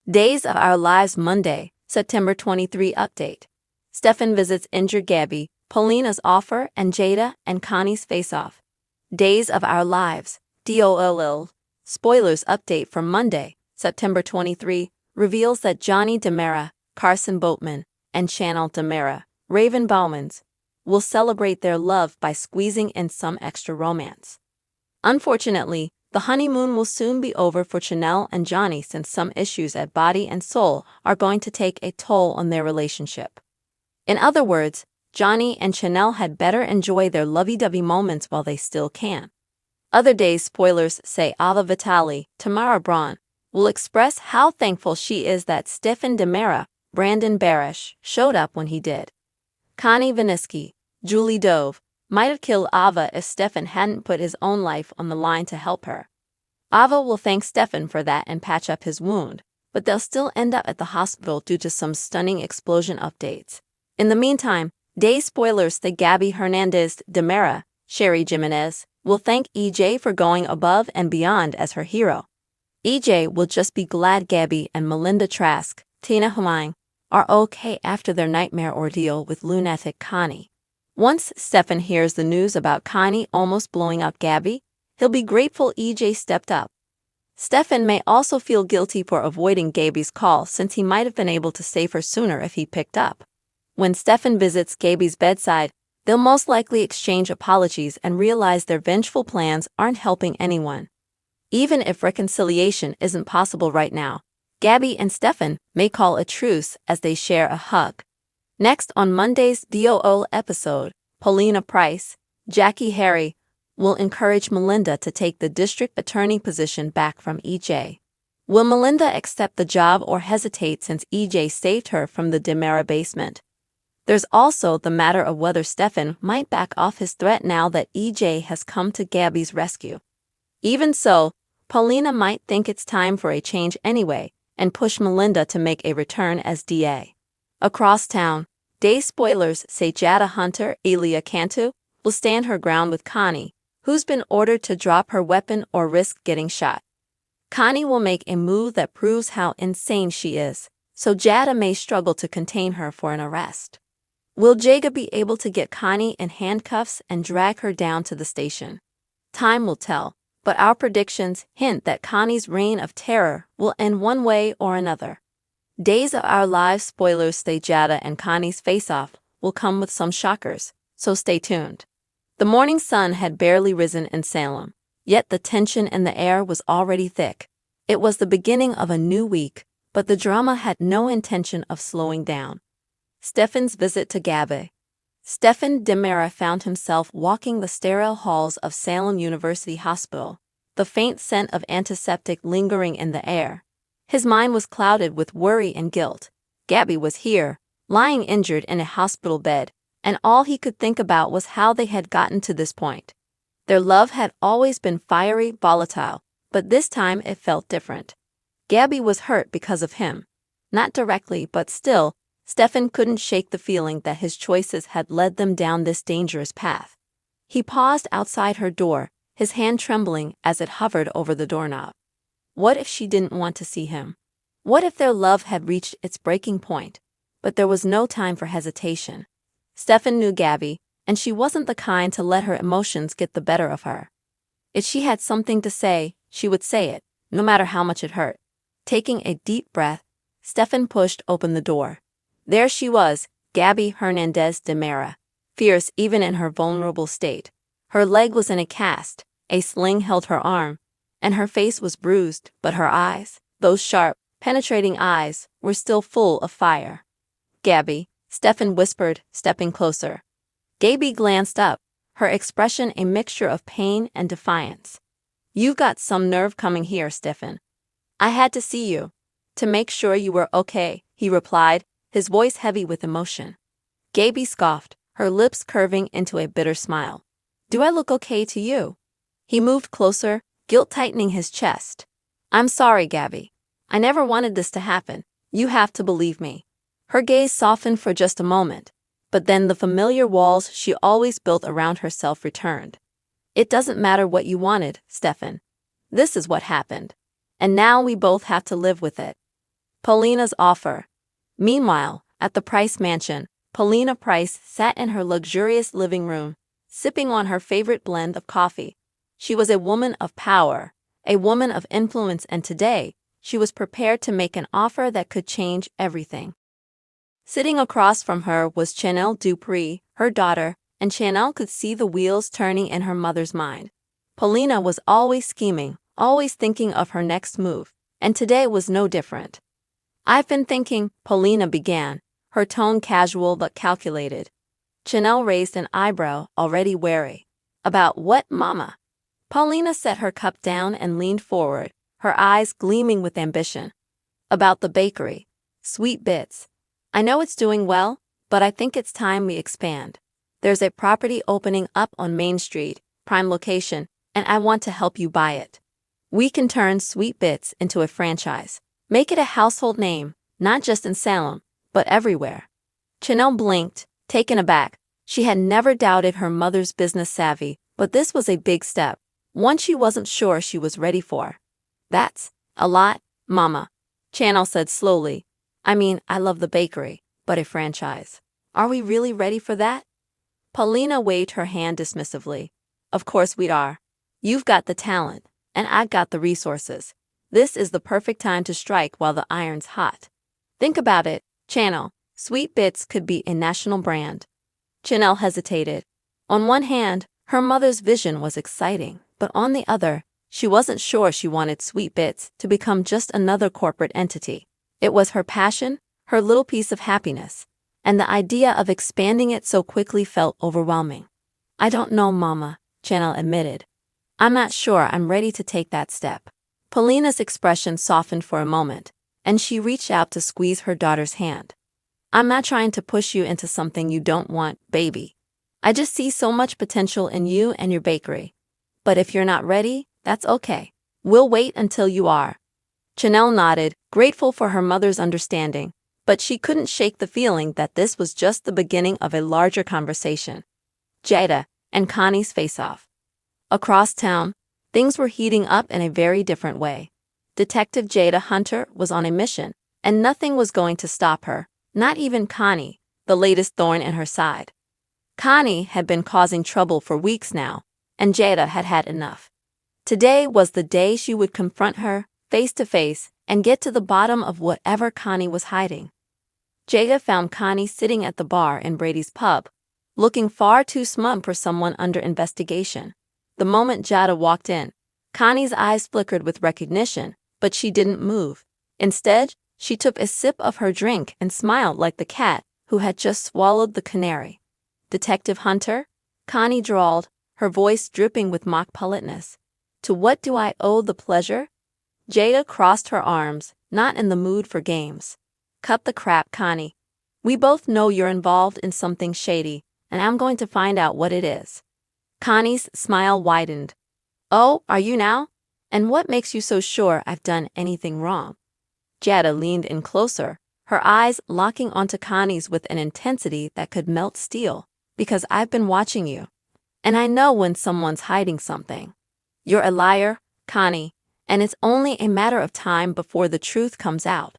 Days of Our Lives Monday, September 23 update. Stefan visits injured Gabi, Paulina's offer, and Jada and Connie's face-off. Days of Our Lives, DOLL. Spoilers update from Monday, September 23, reveals that Johnny DiMera, Carson Boatman, and Chanel DiMera, Raven Bowmans, will celebrate their love by squeezing in some extra romance. Unfortunately, the honeymoon will soon be over for Chanel and Johnny since some issues at Body and Soul are going to take a toll on their relationship. In other words, Johnny and Chanel had better enjoy their lovey-dovey moments while they still can. Other days spoilers say Ava Vitali, Tamara Braun, will express how thankful she is that Stefan DiMera, Brandon Barish, showed up when he did. Connie Viniski, Julie Dove, might have killed Ava if Stefan hadn't put his own life on the line to help her. Ava will thank Stefan for that and patch up his wound, but they'll still end up at the hospital due to some stunning explosion updates. In the meantime, day spoilers say Gabi Hernandez DiMera, Sherry Jimenez, will thank EJ for going above and beyond as her hero. EJ will just be glad Gabi and Melinda Trask, Tina Huang, are okay after their nightmare ordeal with lunatic Connie. Once Stefan hears the news about Connie almost blowing up Gabi, he'll be grateful EJ stepped up. Stefan may also feel guilty for avoiding Gabi's call since he might have been able to save her sooner if he picked up. When Stefan visits Gabi's bedside, they'll most likely exchange apologies and realize their vengeful plans aren't helping anyone. Even if reconciliation isn't possible right now, Gabi and Stefan may call a truce as they share a hug. Next on Monday's DOL episode, Paulina Price, Jackie Harry, will encourage Melinda to take the district attorney position back from EJ. Will Melinda accept the job or hesitate since EJ saved her from the DiMera basement? There's also the matter of whether Stefan might back off his threat now that EJ has come to Gabi's rescue. Even so, Paulina might think it's time for a change anyway and push Melinda to make a return as DA. Across town, day spoilers say Jada Hunter, Elia Cantu, will stand her ground with Connie, who's been ordered to drop her weapon or risk getting shot. Connie will make a move that proves how insane she is, so Jada may struggle to contain her for an arrest. Will Jada be able to get Connie in handcuffs and drag her down to the station? Time will tell, but our predictions hint that Connie's reign of terror will end one way or another. Days of Our Lives spoilers say Jada and Connie's face-off will come with some shockers, so stay tuned. The morning sun had barely risen in Salem, yet the tension in the air was already thick. It was the beginning of a new week, but the drama had no intention of slowing down. Stefan's visit to Gabi. Stefan DiMera found himself walking the sterile halls of Salem University Hospital, the faint scent of antiseptic lingering in the air. His mind was clouded with worry and guilt. Gabi was here, lying injured in a hospital bed, and all he could think about was how they had gotten to this point. Their love had always been fiery, volatile, but this time it felt different. Gabi was hurt because of him. Not directly, but still, Stefan couldn't shake the feeling that his choices had led them down this dangerous path. He paused outside her door, his hand trembling as it hovered over the doorknob. What if she didn't want to see him? What if their love had reached its breaking point? But there was no time for hesitation. Stefan knew Gabi, and she wasn't the kind to let her emotions get the better of her. If she had something to say, she would say it, no matter how much it hurt. Taking a deep breath, Stefan pushed open the door. There she was, Gabi Hernandez DiMera, fierce even in her vulnerable state. Her leg was in a cast, a sling held her arm, and her face was bruised, but her eyes, those sharp, penetrating eyes, were still full of fire. Gabi, Stefan whispered, stepping closer. Gabi glanced up, her expression a mixture of pain and defiance. "You've got some nerve coming here, Stefan. I had to see you, to make sure you were okay," he replied, his voice heavy with emotion. Gabi scoffed, her lips curving into a bitter smile. "Do I look okay to you?" He moved closer, guilt tightening his chest. "I'm sorry, Gabi. I never wanted this to happen. You have to believe me." Her gaze softened for just a moment, but then the familiar walls she always built around herself returned. "It doesn't matter what you wanted, Stefan. This is what happened. And now we both have to live with it." Paulina's offer. Meanwhile, at the Price mansion, Paulina Price sat in her luxurious living room, sipping on her favorite blend of coffee. She was a woman of power, a woman of influence, and today, she was prepared to make an offer that could change everything. Sitting across from her was Chanel Dupree, her daughter, and Chanel could see the wheels turning in her mother's mind. Paulina was always scheming, always thinking of her next move, and today was no different. "I've been thinking," Paulina began, her tone casual but calculated. Chanel raised an eyebrow, already wary. "About what, Mama?" Paulina set her cup down and leaned forward, her eyes gleaming with ambition. "About the bakery. Sweet Bits. I know it's doing well, but I think it's time we expand. There's a property opening up on Main Street, prime location, and I want to help you buy it. We can turn Sweet Bits into a franchise. Make it a household name, not just in Salem, but everywhere." Chanel blinked, taken aback. She had never doubted her mother's business savvy, but this was a big step, one she wasn't sure she was ready for. "That's a lot, Mama," Chanel said slowly. "I mean, I love the bakery, but a franchise. Are we really ready for that?" Paulina waved her hand dismissively. "Of course we are. You've got the talent, and I've got the resources. This is the perfect time to strike while the iron's hot. Think about it, Chanel. Sweet Bits could be a national brand." Chanel hesitated. On one hand, her mother's vision was exciting, but on the other, she wasn't sure she wanted Sweet Bits to become just another corporate entity. It was her passion, her little piece of happiness, and the idea of expanding it so quickly felt overwhelming. "I don't know, Mama," Chanel admitted. "I'm not sure I'm ready to take that step." Paulina's expression softened for a moment, and she reached out to squeeze her daughter's hand. "I'm not trying to push you into something you don't want, baby. I just see so much potential in you and your bakery. But if you're not ready, that's okay. We'll wait until you are." Chanel nodded, grateful for her mother's understanding, but she couldn't shake the feeling that this was just the beginning of a larger conversation. Jada and Connie's face-off. Across town, things were heating up in a very different way. Detective Jada Hunter was on a mission, and nothing was going to stop her, not even Connie, the latest thorn in her side. Connie had been causing trouble for weeks now, and Jada had had enough. Today was the day she would confront her, face to face, and get to the bottom of whatever Connie was hiding. Jada found Connie sitting at the bar in Brady's pub, looking far too smug for someone under investigation. The moment Jada walked in, Connie's eyes flickered with recognition, but she didn't move. Instead, she took a sip of her drink and smiled like the cat who had just swallowed the canary. "Detective Hunter?" Connie drawled, her voice dripping with mock politeness. "To what do I owe the pleasure?" Jada crossed her arms, not in the mood for games. "Cut the crap, Connie. We both know you're involved in something shady, and I'm going to find out what it is." Connie's smile widened. "Oh, are you now? And what makes you so sure I've done anything wrong?" Jada leaned in closer, her eyes locking onto Connie's with an intensity that could melt steel. "Because I've been watching you. And I know when someone's hiding something. You're a liar, Connie, and it's only a matter of time before the truth comes out."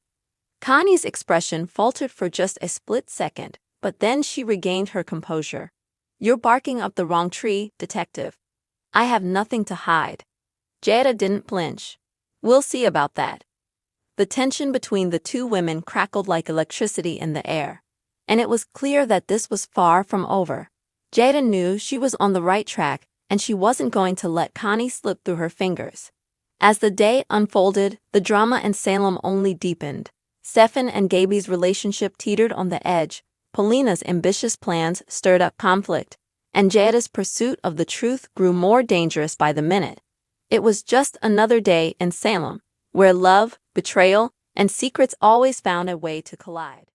Connie's expression faltered for just a split second, but then she regained her composure. "You're barking up the wrong tree, detective. I have nothing to hide." Jada didn't flinch. "We'll see about that." The tension between the two women crackled like electricity in the air, and it was clear that this was far from over. Jada knew she was on the right track, and she wasn't going to let Connie slip through her fingers. As the day unfolded, the drama in Salem only deepened. Stefan and Gabi's relationship teetered on the edge, Paulina's ambitious plans stirred up conflict, and Jada's pursuit of the truth grew more dangerous by the minute. It was just another day in Salem, where love, betrayal, and secrets always found a way to collide.